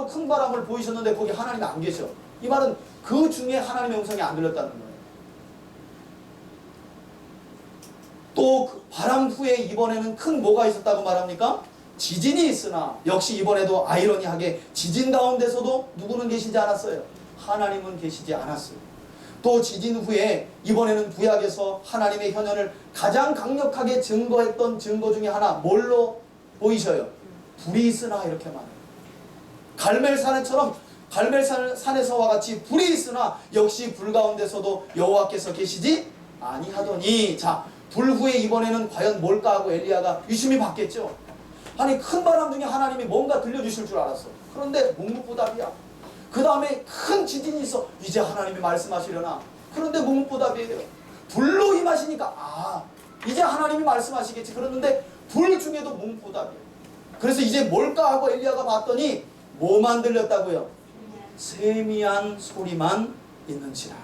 바로 큰 바람을 보이셨는데 거기 하나님이 안 계셔. 이 말은 그 중에 하나님의 음성이 안 들렸다는 거예요. 또 그 바람 후에 이번에는 큰 뭐가 있었다고 말합니까? 지진이 있으나 역시 이번에도 아이러니하게 지진 가운데서도 누구는 계시지 않았어요? 하나님은 계시지 않았어요. 또 지진 후에 이번에는 구약에서 하나님의 현현을 가장 강력하게 증거했던 증거 중에 하나 뭘로 보이셔요? 불이 있으나 이렇게 말해요. 갈멜산에처럼 갈멜산에서와 같이 불이 있으나 역시 불 가운데서도 여호와께서 계시지 아니하더니, 자, 불 후에 이번에는 과연 뭘까 하고 엘리야가 유심히 봤겠죠. 아니 큰 바람 중에 하나님이 뭔가 들려주실 줄 알았어. 그런데 묵묵부답이야. 그 다음에 큰 지진이 있어. 이제 하나님이 말씀하시려나. 그런데 묵묵부답이에요. 불로 임하시니까 이제 하나님이 말씀하시겠지. 그러는데 불 중에도 묵묵부답이에요. 그래서 이제 뭘까 하고 엘리야가 봤더니 뭐만 들렸다고요? 세미한 소리만 있는지라.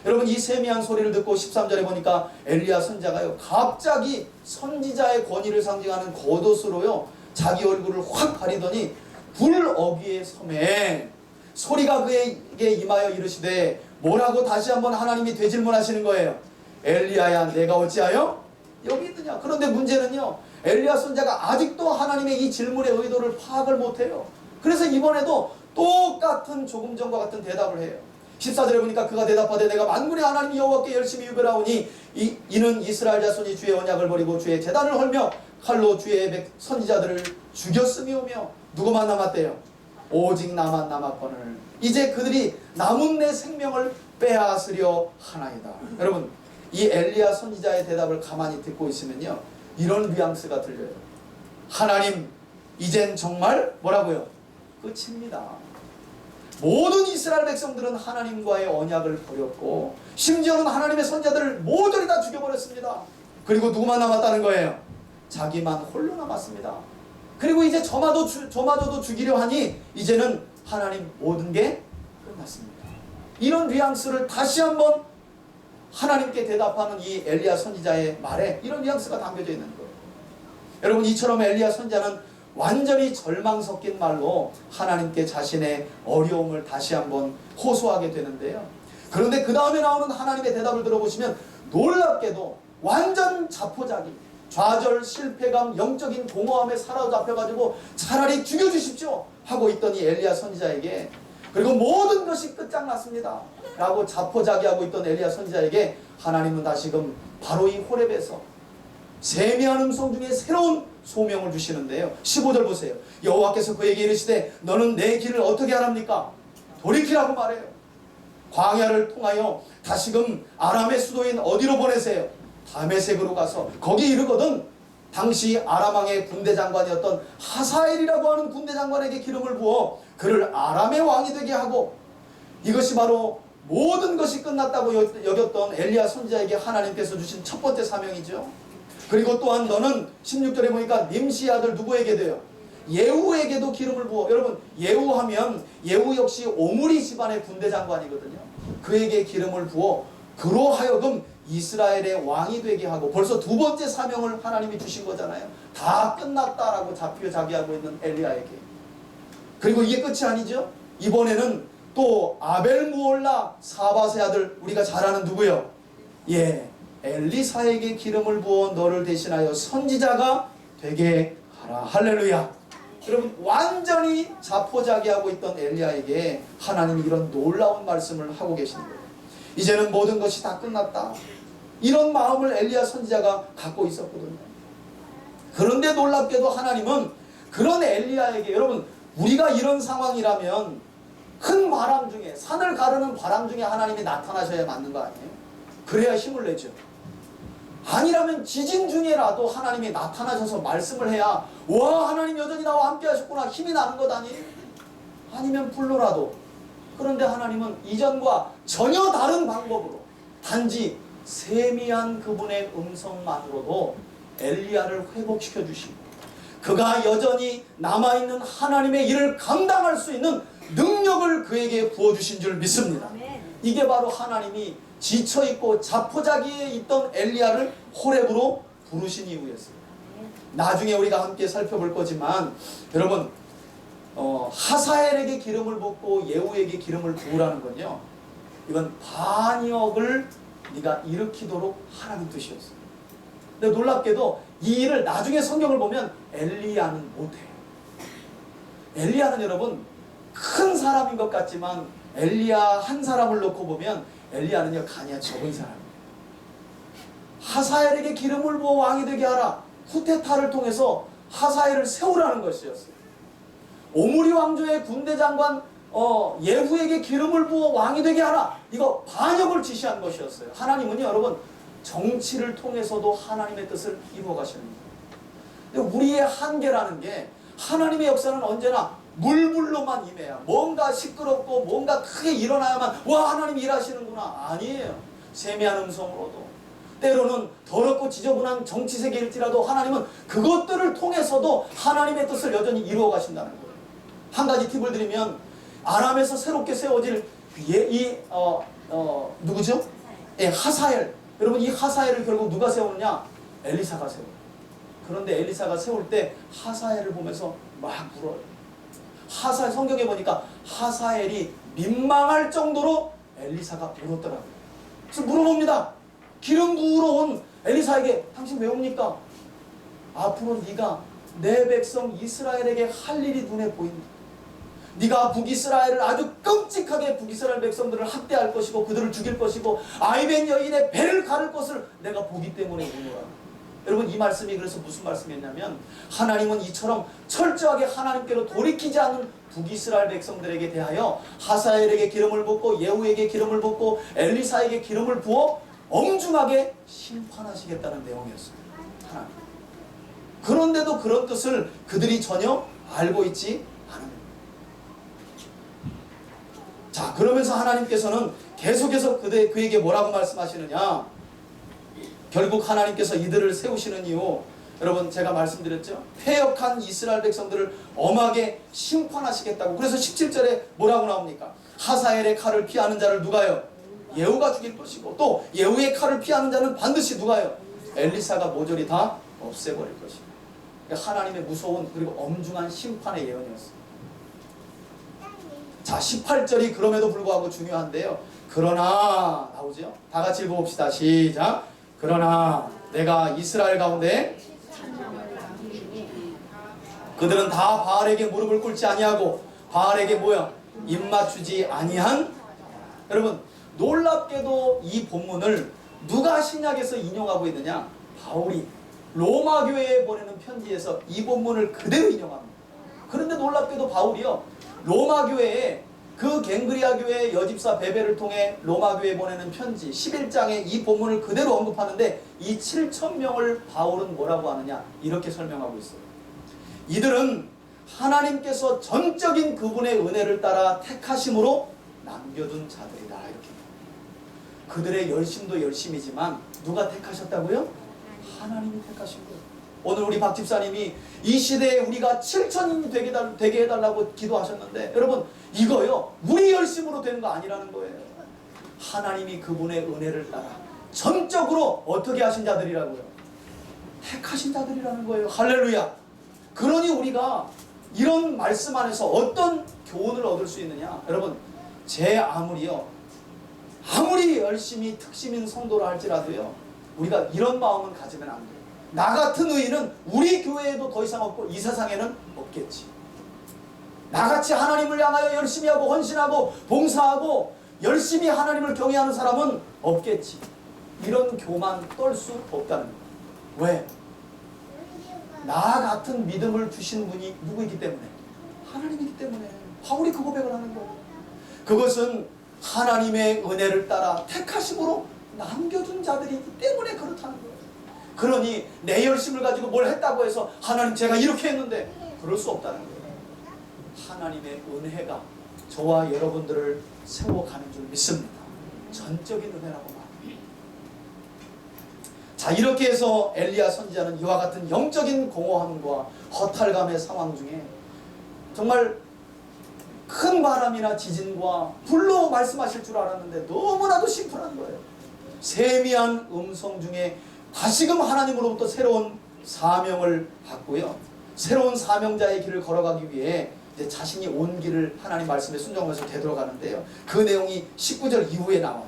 여러분 이 세미한 소리를 듣고 13절에 보니까 엘리야 선지자가요 갑자기 선지자의 권위를 상징하는 겉옷으로요 자기 얼굴을 확 가리더니 불 어귀의 섬에 소리가 그에게 임하여 이르시되, 뭐라고 다시 한번 하나님이 되질문하시는 거예요. 엘리야야 내가 어찌하여 여기 있느냐. 그런데 문제는요 엘리야 선지자가 아직도 하나님의 이 질문의 의도를 파악을 못해요. 그래서 이번에도 똑같은 조금 전과 같은 대답을 해요. 14절에 보니까 그가 대답하되 내가 만군의 하나님 여호와께 열심히 유별하오니 이는 이스라엘 자손이 주의 언약을 버리고 주의 제단을 헐며 칼로 주의 선지자들을 죽였음이오며 누구만 남았대요? 오직 나만 남았거늘 이제 그들이 남은 내 생명을 빼앗으려 하나이다. 여러분 이 엘리야 선지자의 대답을 가만히 듣고 있으면요 이런 뉘앙스가 들려요. 하나님 이젠 정말 뭐라고요? 끝입니다. 모든 이스라엘 백성들은 하나님과의 언약을 버렸고 심지어는 하나님의 선자들을 모조리 다 죽여버렸습니다. 그리고 누구만 남았다는 거예요? 자기만 홀로 남았습니다. 그리고 이제 저마저도 죽이려 하니 이제는 하나님 모든 게 끝났습니다. 이런 뉘앙스를 다시 한번 하나님께 대답하는 이 엘리야 선지자의 말에 이런 뉘앙스가 담겨져 있는 거예요. 여러분 이처럼 엘리야 선지자는 완전히 절망 섞인 말로 하나님께 자신의 어려움을 다시 한번 호소하게 되는데요. 그런데 그 다음에 나오는 하나님의 대답을 들어보시면 놀랍게도 완전 자포자기, 좌절, 실패감, 영적인 공허함에 사로잡혀가지고 차라리 죽여주십시오 하고 있던 이 엘리야 선지자에게, 그리고 모든 것이 끝장났습니다 라고 자포자기하고 있던 엘리야 선지자에게 하나님은 다시금 바로 이 호렙에서 세미한 음성 중에 새로운 소명을 주시는데요. 15절 보세요. 여호와께서 그에게 이르시되 너는 내 길을 어떻게 하랍니까? 돌이키라고 말해요. 광야를 통하여 다시금 아람의 수도인 어디로 보내세요? 다메섹으로 가서 거기 이르거든 당시 아람왕의 군대장관이었던 하사엘이라고 하는 군대장관에게 기름을 부어 그를 아람의 왕이 되게 하고, 이것이 바로 모든 것이 끝났다고 여겼던 엘리야 선지자에게 하나님께서 주신 첫 번째 사명이죠. 그리고 또한 너는 16절에 보니까 nim시 아들 누구에게 돼요? 예후에게도 기름을 부어. 여러분 예후하면 예후 역시 오므리 집안의 군대장관이거든요. 그에게 기름을 부어 그로 하여금 이스라엘의 왕이 되게 하고, 벌써 두 번째 사명을 하나님이 주신 거잖아요. 다 끝났다라고 자기하고 있는 엘리야에게. 그리고 이게 끝이 아니죠. 이번에는 또 아벨무올라 사밧의 아들 우리가 잘 아는 누구요? 엘리사에게 기름을 부어 너를 대신하여 선지자가 되게 하라. 할렐루야. 여러분 완전히 자포자기하고 있던 엘리야에게 하나님이 이런 놀라운 말씀을 하고 계시는 거예요. 이제는 모든 것이 다 끝났다. 이런 마음을 엘리야 선지자가 갖고 있었거든요. 그런데 놀랍게도 하나님은 그런 엘리야에게, 여러분 우리가 이런 상황이라면 큰 바람 중에, 산을 가르는 바람 중에 하나님이 나타나셔야 맞는 거 아니에요? 그래야 힘을 내죠. 아니라면 지진 중에라도 하나님이 나타나셔서 말씀을 해야 와 하나님 여전히 나와 함께 하셨구나 힘이 나는 것 아니에요? 아니면 불로라도. 그런데 하나님은 이전과 전혀 다른 방법으로 단지 세미한 그분의 음성만으로도 엘리야를 회복시켜 주시고 그가 여전히 남아있는 하나님의 일을 감당할 수 있는 능력을 그에게 부어주신 줄 믿습니다. 이게 바로 하나님이 지쳐있고 자포자기에 있던 엘리야를 호렙으로 부르신 이유였어요. 나중에 우리가 함께 살펴볼 거지만 여러분 하사엘에게 기름을 붓고 예후에게 기름을 부으라는 건요, 이건 반역을 네가 일으키도록 하라는 뜻이었어요. 근데 놀랍게도 이 일을 나중에 성경을 보면 엘리야는 못해요. 엘리야는 여러분 큰 사람인 것 같지만 엘리야 한 사람을 놓고 보면 엘리야는요 간이 적은 사람이에요. 하사엘에게 기름을 부어 왕이 되게 하라. 후테타를 통해서 하사엘을 세우라는 것이었어요. 오므리 왕조의 군대 장관 예후에게 기름을 부어 왕이 되게 하라. 이거 반역을 지시한 것이었어요. 하나님은요 여러분 정치를 통해서도 하나님의 뜻을 이루어 가시는 거예요. 근데 우리의 한계라는 게 하나님의 역사는 언제나 물불로만 임해야, 뭔가 시끄럽고 뭔가 크게 일어나야만 와 하나님 일하시는구나. 아니에요. 세미한 음성으로도, 때로는 더럽고 지저분한 정치 세계일지라도 하나님은 그것들을 통해서도 하나님의 뜻을 여전히 이루어 가신다는 거예요. 한 가지 팁을 드리면 아람에서 새롭게 세워질 누구죠? 예, 하사엘. 여러분 이 하사엘을 결국 누가 세우느냐? 엘리사가 세워요. 그런데 엘리사가 세울 때 하사엘을 보면서 막 울어요. 성경에 보니까 하사엘이 민망할 정도로 엘리사가 울었더라고요. 그래서 물어봅니다. 기름 부으러 온 엘리사에게 당신 왜 옵니까? 앞으로 네가 내 백성 이스라엘에게 할 일이 눈에 보인다. 네가 북이스라엘을 아주 끔찍하게 북이스라엘 백성들을 학대할 것이고 그들을 죽일 것이고 아이벤 여인의 배를 가를 것을 내가 보기 때문에 오노라. 여러분 이 말씀이 그래서 무슨 말씀이었냐면 하나님은 이처럼 철저하게 하나님께로 돌이키지 않는 북이스라엘 백성들에게 대하여 하사엘에게 기름을 붓고 예후에게 기름을 붓고 엘리사에게 기름을 부어 엄중하게 심판하시겠다는 내용이었어요. 하나님. 그런데도 그런 뜻을 그들이 전혀 알고 있지 않은 거예요. 자, 그러면서 하나님께서는 계속해서 그에게 뭐라고 말씀하시느냐? 결국 하나님께서 이들을 세우시는 이유, 여러분 제가 말씀드렸죠? 패역한 이스라엘 백성들을 엄하게 심판하시겠다고. 그래서 17절에 뭐라고 나옵니까? 하사엘의 칼을 피하는 자를 누가요? 예후가 죽일 것이고, 또 예후의 칼을 피하는 자는 반드시 누가요? 엘리사가 모조리 다 없애버릴 것입니다. 하나님의 무서운 그리고 엄중한 심판의 예언이었습니다. 자, 18절이 그럼에도 불구하고 중요한데요. 그러나 나오죠? 다 같이 읽어봅시다. 시작. 그러나 내가 이스라엘 가운데 그들은 다 바알에게 무릎을 꿇지 아니하고 바알에게 뭐야? 입맞추지 아니한. 여러분 놀랍게도 이 본문을 누가 신약에서 인용하고 있느냐? 바울이 로마 교회에 보내는 편지에서 이 본문을 그대로 인용합니다. 그런데 놀랍게도 바울이요 로마 교회에 그 갱그리아 교회 여집사 베베를 통해 로마 교회에 보내는 편지 11장에 이 본문을 그대로 언급하는데 이 7,000명을 바울은 뭐라고 하느냐? 이렇게 설명하고 있어요. 이들은 하나님께서 전적인 그분의 은혜를 따라 택하심으로 남겨둔 자들이다. 이렇게. 그들의 열심도 열심이지만 누가 택하셨다고요? 하나님이 택하신 거예요. 오늘 우리 박 집사님이 이 시대에 우리가 7,000인이 되게 해달라고 기도하셨는데 여러분 이거요 우리 열심으로 되는 거 아니라는 거예요. 하나님이 그분의 은혜를 따라 전적으로 어떻게 하신 자들이라고요? 택하신 자들이라는 거예요. 할렐루야. 그러니 우리가 이런 말씀 안에서 어떤 교훈을 얻을 수 있느냐? 여러분 아무리 열심히 특심인 성도라 할지라도요 우리가 이런 마음은 가지면 안 돼요. 나 같은 의인은 우리 교회에도 더 이상 없고 이 세상에는 없겠지. 나같이 하나님을 향하여 열심히 하고 헌신하고 봉사하고 열심히 하나님을 경외하는 사람은 없겠지. 이런 교만 떨 수 없다는 거예요. 왜? 나 같은 믿음을 주신 분이 누구이기 때문에? 하나님이기 때문에. 바울이 그 고백을 하는 거예요. 그것은 하나님의 은혜를 따라 택하심으로 남겨둔 자들이기 때문에 그렇다는 거예요. 그러니 내 열심을 가지고 뭘 했다고 해서 하나님 제가 이렇게 했는데 그럴 수 없다는 거예요. 하나님의 은혜가 저와 여러분들을 세워가는 줄 믿습니다. 전적인 은혜라고 말합니다. 자, 이렇게 해서 엘리야 선지자는 이와 같은 영적인 공허함과 허탈감의 상황 중에 정말 큰 바람이나 지진과 불로 말씀하실 줄 알았는데 너무나도 심플한 거예요. 세미한 음성 중에 다시금 하나님으로부터 새로운 사명을 받고요. 새로운 사명자의 길을 걸어가기 위해 이제 자신이 온 길을 하나님 말씀에 순종하면서 되돌아가는데요. 그 내용이 19절 이후에 나와요.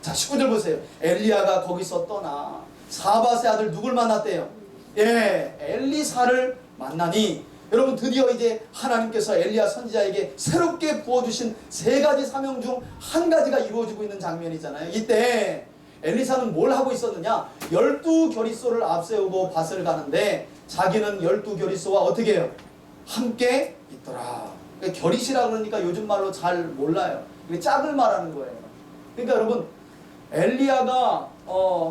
자, 19절 보세요. 엘리야가 거기서 떠나 사밧의 아들 누굴 만났대요? 예, 엘리사를 만나니, 여러분 드디어 이제 하나님께서 엘리야 선지자에게 새롭게 부어주신 세 가지 사명 중 한 가지가 이루어지고 있는 장면이잖아요. 이때 엘리사는 뭘 하고 있었느냐? 12겨릿소를 앞세우고 밭을 가는데 자기는 12겨릿소와 어떻게 해요? 함께 있더라. 그러니까 겨릿이라 그러니까 요즘 말로 잘 몰라요. 이게 짝을 말하는 거예요. 그러니까 여러분, 엘리야가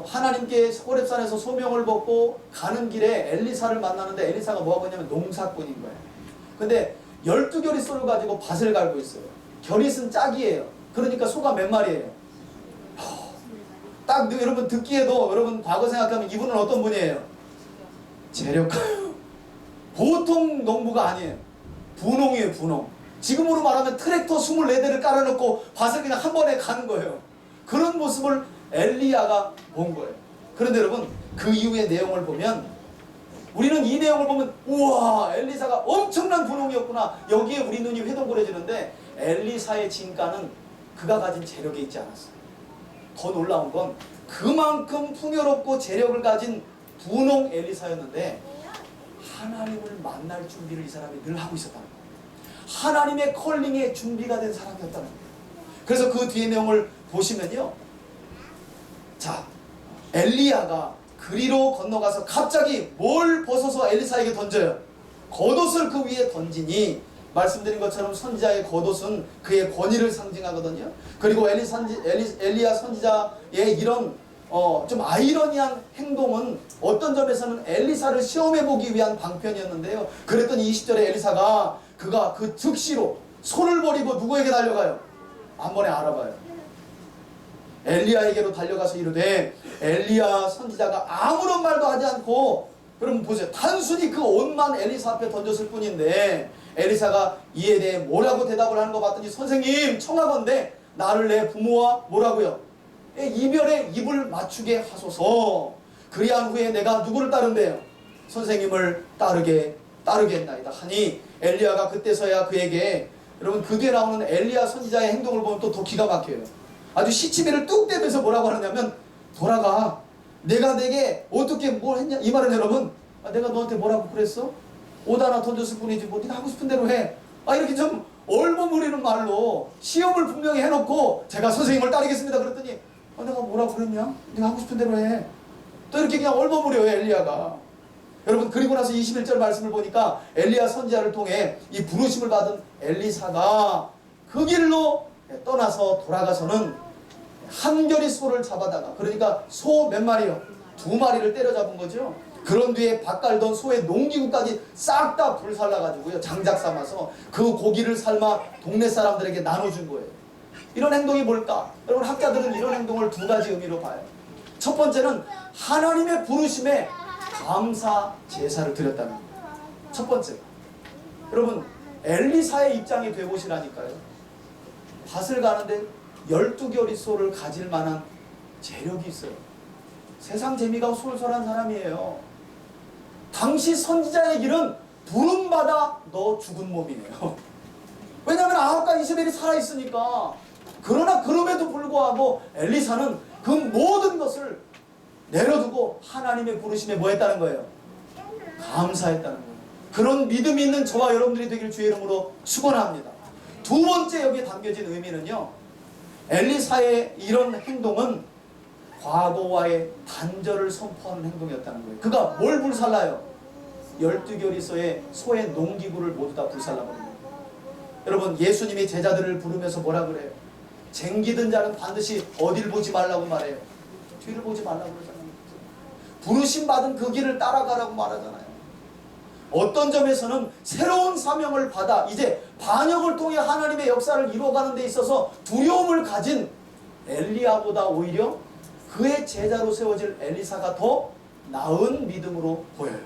하나님께 호렙산에서 소명을 받고 가는 길에 엘리사를 만나는데, 엘리사가 뭐하고 있냐면 농사꾼인 거예요. 근데 12겨릿소를 가지고 밭을 갈고 있어요. 겨릿은 짝이에요. 그러니까 소가 몇 마리예요? 딱 여러분 듣기에도, 여러분 과거 생각하면 이분은 어떤 분이에요? 재력가요. 보통 농부가 아니에요. 분홍이에요, 분홍. 지금으로 말하면 트랙터 24대를 깔아놓고 밭을 그냥 한 번에 가는 거예요. 그런 모습을 엘리야가 본 거예요. 그런데 여러분, 그 이후의 내용을 보면, 우리는 이 내용을 보면 우와, 엘리사가 엄청난 분홍이었구나, 여기에 우리 눈이 회동거려지는데, 엘리사의 진가는 그가 가진 재력에 있지 않았어요. 더 놀라운 건 그만큼 풍요롭고 재력을 가진 분홍 엘리사였는데, 하나님을 만날 준비를 이 사람이 늘 하고 있었다는 거예요. 하나님의 컬링에 준비가 된 사람이었다는 거예요. 그래서 그 뒤의 내용을 보시면요, 자, 엘리야가 그리로 건너가서 갑자기 뭘 벗어서 엘리사에게 던져요? 겉옷을 그 위에 던지니, 말씀드린 것처럼 선지자의 겉옷은 그의 권위를 상징하거든요. 그리고 엘리야 선지자의 이런 좀 아이러니한 행동은 어떤 점에서는 엘리사를 시험해보기 위한 방편이었는데요. 그랬더니 20절에 엘리사가 그가 그 즉시로 손을 버리고 누구에게 달려가요? 한 번에 알아봐요. 엘리야에게로 달려가서 이르되, 엘리야 선지자가 아무런 말도 하지 않고, 여러분 보세요, 단순히 그 옷만 엘리사 앞에 던졌을 뿐인데, 엘리사가 이에 대해 뭐라고 대답을 하는 거 봤더니, 선생님 청하건대 나를 내 부모와 뭐라고요? 이별의 입을 맞추게 하소서. 그리한 후에 내가 누구를 따른대요? 선생님을 따르겠나이다 하니, 엘리야가 그때서야 그에게, 여러분 그 뒤에 나오는 엘리야 선지자의 행동을 보면 또 더 기가 막혀요. 아주 시치미를 뚝 떼면서 뭐라고 하느냐면, 돌아가, 내가 내게 어떻게 뭘 했냐, 이 말은 여러분, 내가 너한테 뭐라고 그랬어? 옷 하나 던졌을 뿐이지 뭐 네가 하고 싶은 대로 해. 이렇게 좀 얼버무리는 말로 시험을 분명히 해놓고, 제가 선생님을 따르겠습니다 그랬더니, 내가 뭐라고 그랬냐? 네가 하고 싶은 대로 해. 또 이렇게 그냥 얼버무려요, 엘리야가. 여러분, 그리고 나서 21절 말씀을 보니까 엘리야 선지자를 통해 이 부르심을 받은 엘리사가 그 길로 떠나서 돌아가서는 한겨리 소를 잡아다가, 그러니까 소 몇 마리요? 2마리를 때려잡은 거죠. 그런 뒤에 밭 갈던 소의 농기구까지 싹 다 불살라가지고요, 장작 삼아서 그 고기를 삶아 동네 사람들에게 나눠준 거예요. 이런 행동이 뭘까? 여러분, 학자들은 이런 행동을 2가지 의미로 봐요. 첫 번째는 하나님의 부르심에 감사 제사를 드렸다는 거예요. 첫 번째, 여러분 엘리사의 입장이 되보시라니까요. 밭을 가는데 12겨릿소를 가질 만한 재력이 있어요. 세상 재미가 솔솔한 사람이에요. 당시 선지자의 길은 부름받아 너 죽은 몸이네요. 왜냐하면 아합과 이세벨이 살아있으니까. 그러나 그럼에도 불구하고 엘리사는 그 모든 것을 내려두고 하나님의 부르심에 뭐 했다는 거예요? 감사했다는 거예요. 그런 믿음이 있는 저와 여러분들이 되길 주의 이름으로 축원합니다. 2번째 여기에 담겨진 의미는요, 엘리사의 이런 행동은 과거와의 단절을 선포하는 행동이었다는 거예요. 그가 뭘 불살라요? 12겨릿소의 소의 농기구를 모두 다 불살라버린 거예요. 여러분, 예수님이 제자들을 부르면서 뭐라 그래요? 쟁기든 자는 반드시 어디를 보지 말라고 말해요? 뒤를 보지 말라고 그러잖아요. 부르심 받은 그 길을 따라가라고 말하잖아요. 어떤 점에서는 새로운 사명을 받아 이제 반역을 통해 하나님의 역사를 이루어가는 데 있어서 두려움을 가진 엘리야보다 오히려 그의 제자로 세워질 엘리사가 더 나은 믿음으로 보여요.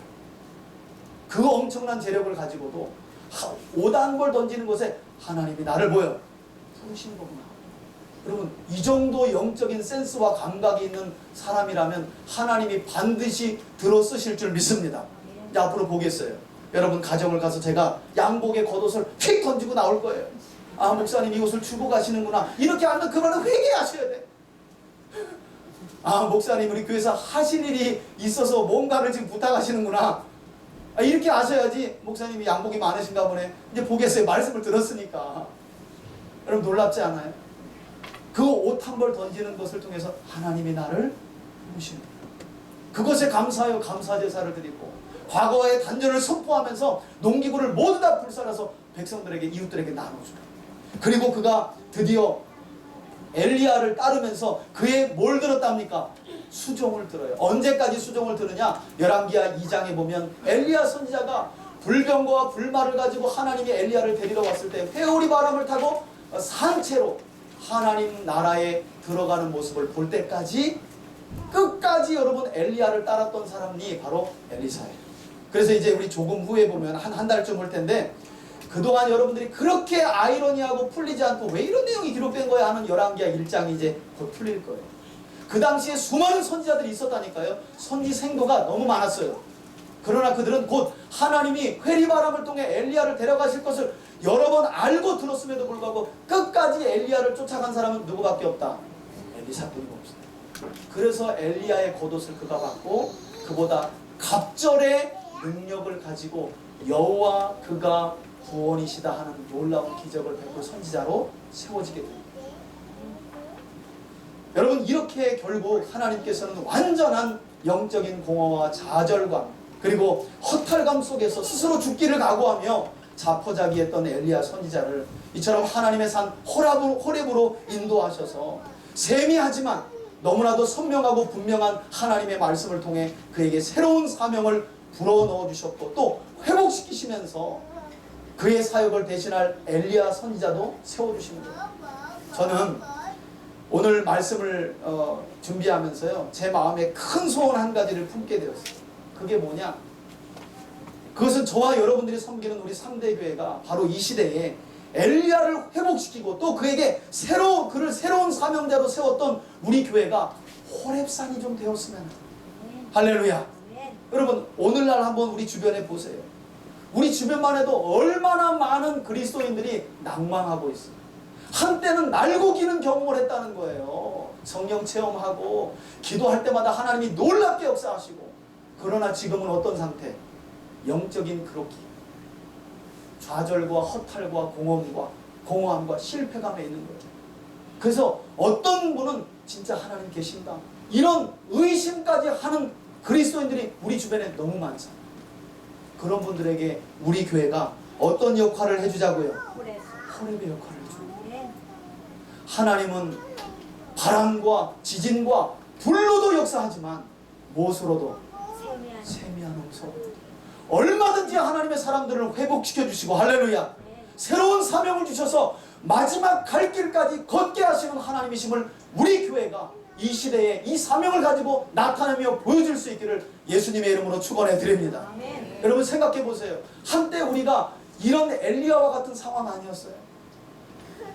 그 엄청난 재력을 가지고도 오단골 던지는 것에 하나님이 나를 부르신 거구나. 여러분, 이 정도 영적인 센스와 감각이 있는 사람이라면 하나님이 반드시 들어 쓰실 줄 믿습니다. 이제 앞으로 보겠어요. 여러분 가정을 가서 제가 양복의 겉옷을 휙 던지고 나올 거예요. 아, 목사님 이 옷을 주고 가시는구나. 이렇게 하면 그만은 회개하셔야 돼. 아, 목사님 우리 교회에서 하실 일이 있어서 뭔가를 지금 부탁하시는구나. 아, 이렇게 아셔야지. 목사님이 양복이 많으신가 보네. 이제 보겠어요. 말씀을 들었으니까. 여러분 놀랍지 않아요? 그 옷 한 벌 던지는 것을 통해서 하나님이 나를 보시는 거예요. 그것에 감사하여 감사제사를 드리고 과거의 단절을 선포하면서 농기구를 모두 다 불살라서 백성들에게 이웃들에게 나눠줘요. 그리고 그가 드디어 엘리야를 따르면서 그의 뭘 들었답니까? 수종을 들어요. 언제까지 수종을 들으냐? 열왕기하 2장에 보면 엘리야 선지자가 불병거와 불말을 가지고 하나님이 엘리야를 데리러 왔을 때 회오리 바람을 타고 산채로 하나님 나라에 들어가는 모습을 볼 때까지 끝까지 여러분 엘리야를 따랐던 사람이 바로 엘리사예요. 그래서 이제 우리 조금 후에 보면 한 달쯤 올 텐데 그동안 여러분들이 그렇게 아이러니하고 풀리지 않고 왜 이런 내용이 기록된 거야 하는 열왕기하 1장이 이제 곧 풀릴 거예요. 그 당시에 수많은 선지자들이 있었다니까요. 선지 생도가 너무 많았어요. 그러나 그들은 곧 하나님이 회리바람을 통해 엘리야를 데려가실 것을 여러 번 알고 들었음에도 불구하고 끝까지 엘리야를 쫓아간 사람은 누구밖에 없다? 엘리사뿐이고 없어요. 그래서 엘리야의 겉옷을 그가 받고 그보다 갑절의 능력을 가지고 여호와 그가 구원이시다 하는 놀라운 기적을 베풀 선지자로 세워지게 됩니다. 여러분 이렇게 결국 하나님께서는 완전한 영적인 공허와 좌절감 그리고 허탈감 속에서 스스로 죽기를 각오하며 자포자기했던 엘리야 선지자를 이처럼 하나님의 산 호렙으로 인도하셔서 세미하지만 너무나도 선명하고 분명한 하나님의 말씀을 통해 그에게 새로운 사명을 불어넣어 주셨고 또 회복시키시면서 그의 사역을 대신할 엘리야 선지자도 세워주시는 거예요. 저는 오늘 말씀을 준비하면서요 제 마음에 큰 소원 한 가지를 품게 되었어요. 그게 뭐냐? 그것은 저와 여러분들이 섬기는 우리 3대 교회가 바로 이 시대에 엘리야를 회복시키고 또 그에게 그를 새로운 사명자로 세웠던 우리 교회가 호렙산이 좀 되었으면 합니다. 할렐루야. 여러분 오늘날 한번 우리 주변에 보세요. 우리 주변만 해도 얼마나 많은 그리스도인들이 낭망하고 있어요. 한때는 날고 기는 경험을 했다는 거예요. 성령 체험하고 기도할 때마다 하나님이 놀랍게 역사하시고 그러나 지금은 어떤 상태? 영적인 그렇기 좌절과 허탈과 공허함과 실패감에 있는 거예요. 그래서 어떤 분은 진짜 하나님 계신가? 이런 의심까지 하는 그리스도인들이 우리 주변에 너무 많잖아요. 그런 분들에게 우리 교회가 어떤 역할을 해주자고요? 호렙의 역할을 해줘요. 하나님은 바람과 지진과 불로도 역사하지만 무엇으로도 세미한 음성 얼마든지 하나님의 사람들을 회복시켜 주시고 할렐루야 새로운 사명을 주셔서 마지막 갈 길까지 걷게 하시는 하나님이심을 우리 교회가 이 시대에 이 사명을 가지고 나타내며 보여줄 수 있기를 예수님의 이름으로 축원해 드립니다. 아멘. 여러분 생각해 보세요. 한때 우리가 이런 엘리야와 같은 상황 아니었어요.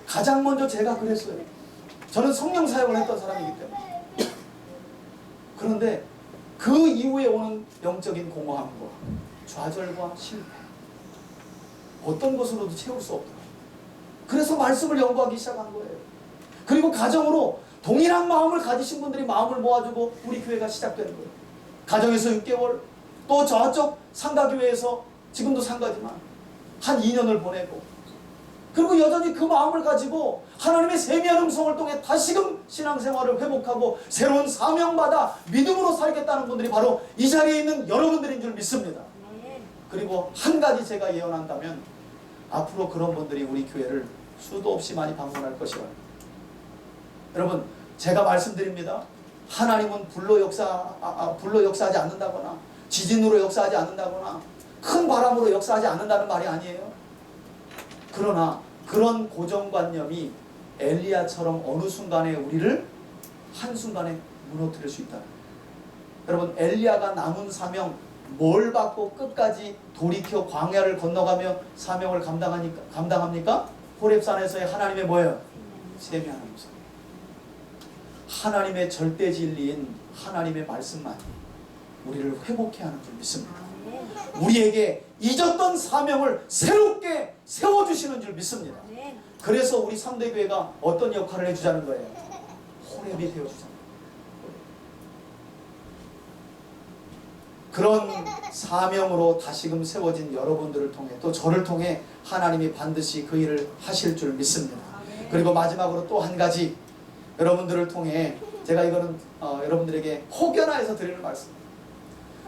가장 먼저 제가 그랬어요. 저는 성령 사역을 했던 사람이기 때문에. 그런데 그 이후에 오는 영적인 공허함과 좌절과 실패 어떤 것으로도 채울 수 없더라고요. 그래서 말씀을 연구하기 시작한 거예요. 그리고 가정으로 동일한 마음을 가지신 분들이 마음을 모아주고 우리 교회가 시작되는 거예요. 가정에서 6개월 또 저쪽 상가교회에서 지금도 상가지만 한 2년을 보내고 그리고 여전히 그 마음을 가지고 하나님의 세미한 음성을 통해 다시금 신앙생활을 회복하고 새로운 사명받아 믿음으로 살겠다는 분들이 바로 이 자리에 있는 여러분들인 줄 믿습니다. 그리고 한 가지 제가 예언한다면 앞으로 그런 분들이 우리 교회를 수도 없이 많이 방문할 것이라. 여러분 제가 말씀드립니다. 하나님은 불로 역사하지 않는다거나 지진으로 역사하지 않는다거나 큰 바람으로 역사하지 않는다는 말이 아니에요. 그러나 그런 고정관념이 엘리야처럼 어느 순간에 우리를 한순간에 무너뜨릴 수 있다. 여러분 엘리야가 남은 사명 뭘 받고 끝까지 돌이켜 광야를 건너가며 사명을 감당합니까? 호렙산에서의 하나님의 뭐예요? 세미한 음성. 하나님의 절대 진리인 하나님의 말씀만이 우리를 회복해 하는 줄 믿습니다. 우리에게 잊었던 사명을 새롭게 세워주시는 줄 믿습니다. 그래서 우리 3대 교회가 어떤 역할을 해주자는 거예요? 호렙이 되어주자는 거예요. 그런 사명으로 다시금 세워진 여러분들을 통해 또 저를 통해 하나님이 반드시 그 일을 하실 줄 믿습니다. 그리고 마지막으로 또 한 가지 여러분들을 통해 제가 이거는 여러분들에게 혹여나해서 드리는 말씀입니다.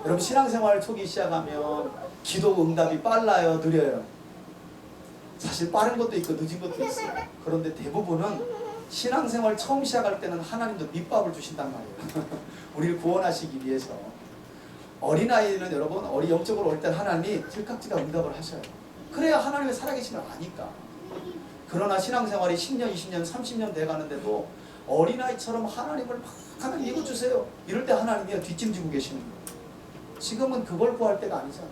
여러분 신앙생활 초기 시작하면 기도 응답이 빨라요, 느려요? 사실 빠른 것도 있고 늦은 것도 있어요. 그런데 대부분은 신앙생활 처음 시작할 때는 하나님도 밑밥을 주신단 말이에요. 우리를 구원하시기 위해서. 어린아이는 여러분 영적으로 올 때 하나님이 즉각즉각 응답을 하셔요. 그래야 하나님의 살아계심을 아니까. 그러나 신앙생활이 10년, 20년, 30년 돼가는데도 어린아이처럼 하나님을 막 하나님 이거 주세요 이럴 때 하나님이 뒷짐지고 계시는 거예요. 지금은 그걸 구할 때가 아니잖아.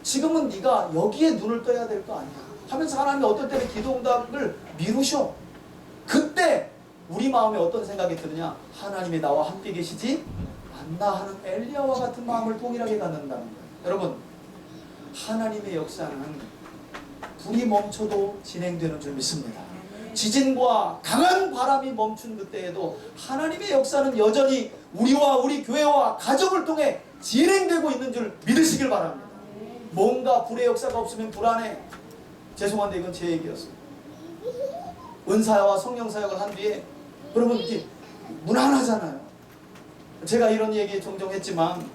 지금은 네가 여기에 눈을 떠야 될 거 아니야 하면서 하나님이 어떨 때는 기도 응답을 미루셔. 그때 우리 마음에 어떤 생각이 드느냐, 하나님이 나와 함께 계시지 않나 하는 엘리야와 같은 마음을 동일하게 갖는다는 거예요. 여러분 하나님의 역사는 불이 멈춰도 진행되는 줄 믿습니다. 지진과 강한 바람이 멈춘 그때에도 하나님의 역사는 여전히 우리와 우리 교회와 가정을 통해 진행되고 있는 줄 믿으시길 바랍니다. 뭔가 불의 역사가 없으면 불안해. 죄송한데 이건 제 얘기였어요. 은사와 성령사역을 한 뒤에 여러분 이렇게 무난하잖아요. 제가 이런 얘기 종종 했지만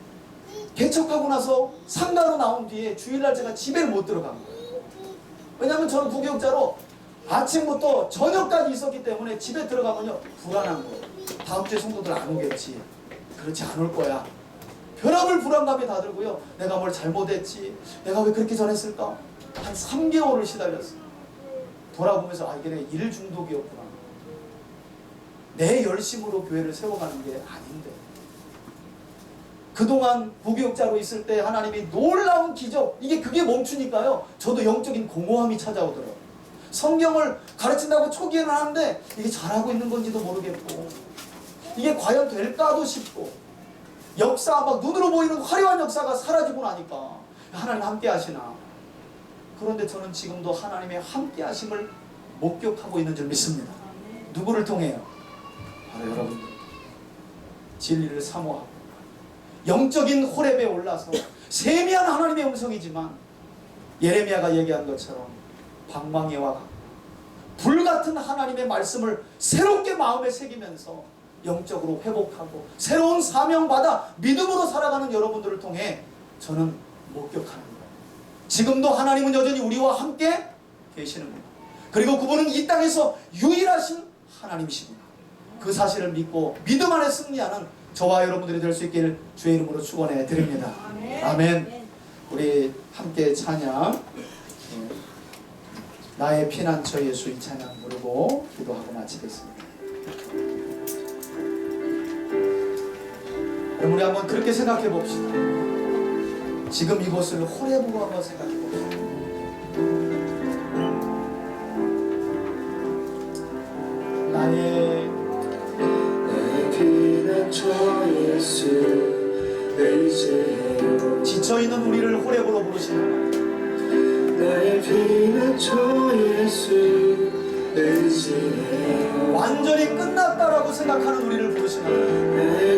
개척하고 나서 상가로 나온 뒤에 주일날 제가 집에 못 들어간 거예요. 왜냐하면 저는 부교육자로 아침부터 저녁까지 있었기 때문에 집에 들어가면요 불안한 거예요. 다음 주에 성도들 안 오겠지, 그렇지 안 올 거야, 별의별 불안감이 다 들고요. 내가 뭘 잘못했지, 내가 왜 그렇게 전했을까, 한 3개월을 시달렸어요. 돌아보면서 아 이게 내 일 중독이었구나. 내 열심으로 교회를 세워가는 게 아닌데. 그동안 부교육자로 있을 때 하나님이 놀라운 기적, 그게 멈추니까요 저도 영적인 공허함이 찾아오더라고요. 성경을 가르친다고 초기에는 하는데 이게 잘하고 있는 건지도 모르겠고 이게 과연 될까도 싶고, 역사 막 눈으로 보이는 화려한 역사가 사라지고 나니까 하나님 함께 하시나. 그런데 저는 지금도 하나님의 함께 하심을 목격하고 있는 줄 믿습니다. 누구를 통해요? 바로 여러분들. 진리를 사모하고 영적인 호렙에 올라서 세미한 하나님의 음성이지만 예레미야가 얘기한 것처럼 방망이와 같고 불같은 하나님의 말씀을 새롭게 마음에 새기면서 영적으로 회복하고 새로운 사명받아 믿음으로 살아가는 여러분들을 통해 저는 목격하는 거예요. 지금도 하나님은 여전히 우리와 함께 계시는 거예요. 그리고 그분은 이 땅에서 유일하신 하나님이십니다. 그 사실을 믿고 믿음 안에 승리하는 저와 여러분들이 될 수 있기를 주의 이름으로 축원해 드립니다. 아멘. 우리 함께 찬양, 나의 피난처 예수, 이 찬양 부르고 기도하고 마치겠습니다. 여러분 우리 한번 그렇게 생각해 봅시다. 지금 이곳을 호렙으로 한번 생각해 봅시다. 나의 피난처 예수, 내 이제요. 지쳐있는 우리를 호렙으로 부르시는 나의 피난처 예수, 내 이제요. 완전히 끝났다라고 생각하는 우리를 부르시는